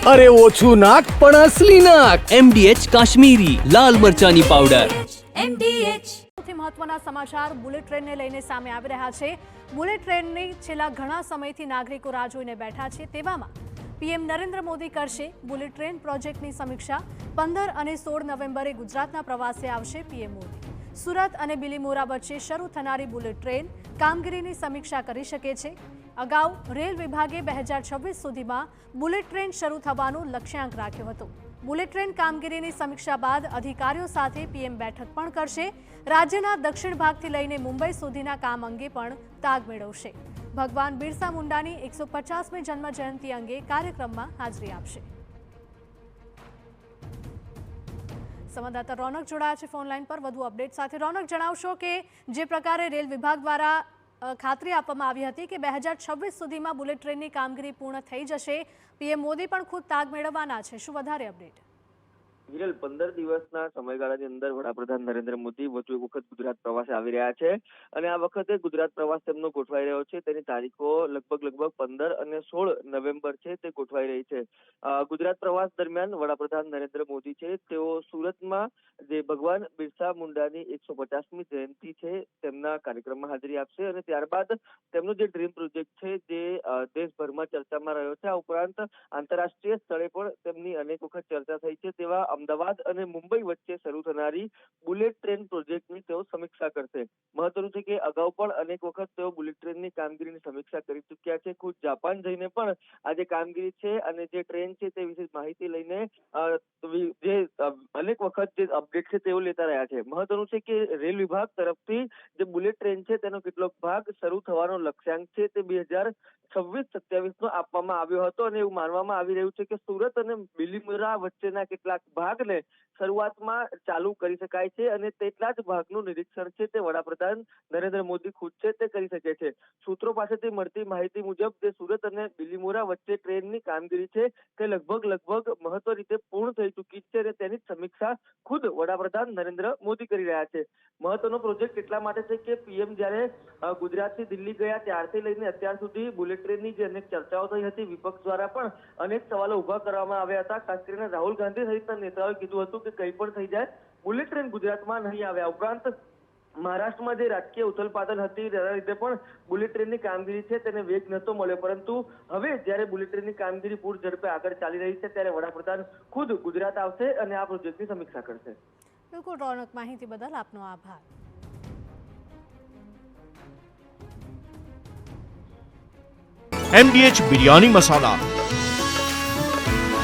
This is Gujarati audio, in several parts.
અરે ઓછું નાક પણ અસલી નાક. MDH કાશ્મીરી લાલ મરચાની પાવડર. સૌથી મહત્વના સમાચાર બુલેટ ટ્રેનને લઈને સામે આવી રહ્યા છે. બુલેટ ટ્રેનની છેલ્લા ઘણા સમયથી નાગરિકો રાહ જોઈને બેઠા છે. તેવામાં પીએમ નરેન્દ્ર મોદી કરશે બુલેટ ટ્રેન પ્રોજેક્ટની સમીક્ષા. 15 અને 16 નવેમ્બરે ગુજરાતના પ્રવાસે આવશે પીએમ મોદી. સુરત અને બિલીમોરા વચ્ચે શરૂ થનારી બુલેટ ટ્રેન કામગીરીની સમીક્ષા કરી શકે છે. અગાઉ રેલ વિભાગે 2026 સુધીમાં બુલેટ ટ્રેન શરૂ થવાનું લક્ષ્યાંક રાખ્યો હતો. બુલેટ ટ્રેન કામગીરીની સમીક્ષા બાદ અધિકારીઓ સાથે પીએમ બેઠક પણ કરશે. રાજ્યના દક્ષિણ ભાગથી લઈને મુંબઈ સુધીના કામ અંગે પણ તાગ મેળવશે. ભગવાન બિરસા મુંડાની 150મી જન્મ જયંતિ અંગે કાર્યક્રમમાં હાજરી આપશે. સંવાદદાતા રોનક જોડાયા છે ફોન લાઈન પર વધુ અપડેટ સાથે. રોનક, જણાવશો કે જે પ્રકારે રેલ વિભાગ દ્વારા ખાતરી આપવામાં આવી હતી કે 2026 સુધીમાં બુલેટ ટ્રેનની કામગીરી પૂર્ણ થઈ જશે, પીએમ મોદી પણ ખુદ તાગ મેળવવાના છે. શું વધારે અપડેટ? વિરલ, 15 દિવસના સમયગાળાની અંદર વડાપ્રધાન નરેન્દ્ર મોદી વધુ એક વખત ગુજરાત પ્રવાસે આવી રહ્યા છે અને આ વખતે ગુજરાત પ્રવાસ તેમનો ગોઠવાઈ રહ્યો છે. તેની તારીખો લગભગ 15 અને 16 નવેમ્બર છે તે ગોઠવાઈ રહી છે. ગુજરાત પ્રવાસ દરમિયાન વડાપ્રધાન નરેન્દ્ર મોદી છે તેઓ સુરતમાં જે ભગવાન બિરસા મુંડાની 150મી જયંતિ છે તેમના કાર્યક્રમમાં હાજરી આપશે અને ત્યારબાદ તેમનો જે ડ્રીમ પ્રોજેક્ટ છે જે દેશભરમાં ચર્ચામાં રહ્યો છે, આ ઉપરાંત આંતરરાષ્ટ્રીય સ્થળે પણ તેમની અનેક વખત ચર્ચા થઈ છે તેવા અમદાવાદ અને મુંબઈ વચ્ચે શરૂ થનારી બુલેટ ટ્રેન પ્રોજેક્ટની તેઓ સમીક્ષા કરશે. મહત્વનું છે કે અગાઉ પણ અનેક વખત તેઓ બુલેટ ટ્રેનની કામગીરીની સમીક્ષા કરી ચૂક્યા છે. ખુદ જાપાન જઈને પણ આ જે કામગીરી છે અને જે ટ્રેન છે તે વિશે માહિતી લઈને જે અનેક વખત જે અપડેટ છે તેઓ લેતા રહ્યા છે. મહત્વનું છે કે રેલ વિભાગ તરફથી જે બુલેટ ટ્રેન છે તેનો કેટલોક ભાગ શરૂ થવાનો લક્ષ્યાંક છે તે 2026-27 આપવામાં આવ્યો હતો અને એવું માનવામાં આવી રહ્યું છે કે સુરત અને બિલીમોરા વચ્ચેના કેટલાક ભાગને શરૂઆતમાં ચાલુ કરી શકાય છે અને તેટલા જ ભાગનું નિરીક્ષણ છે તે વડાપ્રધાન નરેન્દ્ર મોદી ખુદ છે તે કરી શકે છે. સૂત્રો પાસેથી મળતી માહિતી મુજબ જે સુરત અને બિલીમોરા વચ્ચે ટ્રેનની કામગીરી છે તે લગભગ મહત્વ રીતે પૂર્ણ થઈ ચૂકી છે અને તેની સમીક્ષા ખુદ વડાપ્રધાન નરેન્દ્ર મોદી કરી રહ્યા છે. મહત્વનો પ્રોજેક્ટ એટલા માટે છે કે પીએમ જ્યારે ગુજરાતથી દિલ્હી ગયા ત્યારથી લઈને અત્યાર સુધી બુલેટ ટ્રેનની જે અનેક ચર્ચાઓ થઈ હતી, વિપક્ષ દ્વારા પણ અનેક સવાલો ઉભા કરવામાં આવ્યા હતા. ખાસ કરીને રાહુલ ગાંધી સહિતના નેતાઓએ કીધું હતું કે કંઈ પણ થઈ જાય, બુલેટ ટ્રેન ગુજરાતમાં નહીં આવે. ઉપરાંત મહારાષ્ટ્રમાં જે રાજકીય ઉથલપાથલ હતી તેના લીધે પણ બુલેટ ટ્રેનની કામગીરી છે તેને વેગ નહોતો મળ્યો, પરંતુ હવે જ્યારે બુલેટ ટ્રેનની કામગીરી પૂર ઝડપે આગળ ચાલી રહી છે ત્યારે વડાપ્રધાન ખુદ ગુજરાત આવશે અને આ પ્રોજેક્ટની સમીક્ષા કરશે. બિલકુલ રોનક, માહિતી બદલ આપનો આભાર. MDH બિરયાની મસાલા,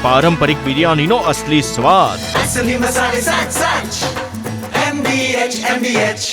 પારંપરિક બિરયાનીનો અસલી સ્વાદ. असली मसाले साथ साथ MDH